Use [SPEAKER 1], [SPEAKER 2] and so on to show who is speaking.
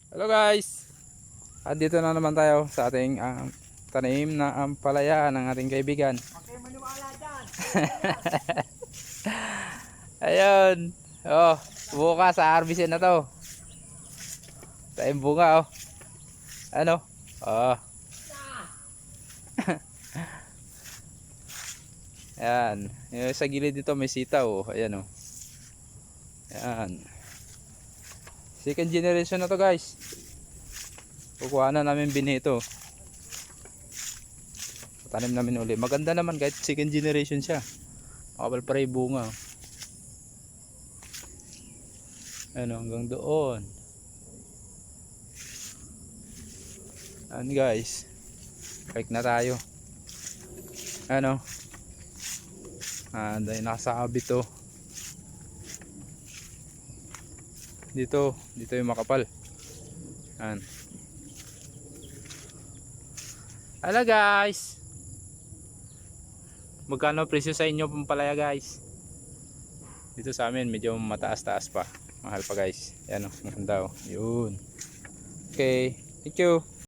[SPEAKER 1] Hello guys! At dito na naman tayo sa ating tanim na ampalaya ng ating kaibigan.
[SPEAKER 2] Okay, maniwala dyan.
[SPEAKER 1] Ayun! Oh, bukas sa harvestin na to. Tayong bunga oh. Ano? Oh. Ayan. Yung sa gilid dito may sitaw oh. Ayan oh. Ayan. Second generation na to guys. Kukuha na namin binito. Tanim namin uli. Maganda naman kahit second generation siya. Makapal pa rin bunga. Ano hanggang doon. Ayan guys. Balik na tayo. Ano? Dahil nakasabit to. Dito yung makapal. Ayan. Hala guys. Magkano presyo sa inyo pampalaya guys? Dito sa amin medyo mataas-taas pa. Mahal pa guys. Yan o, maganda o. Yun. Okay, thank you.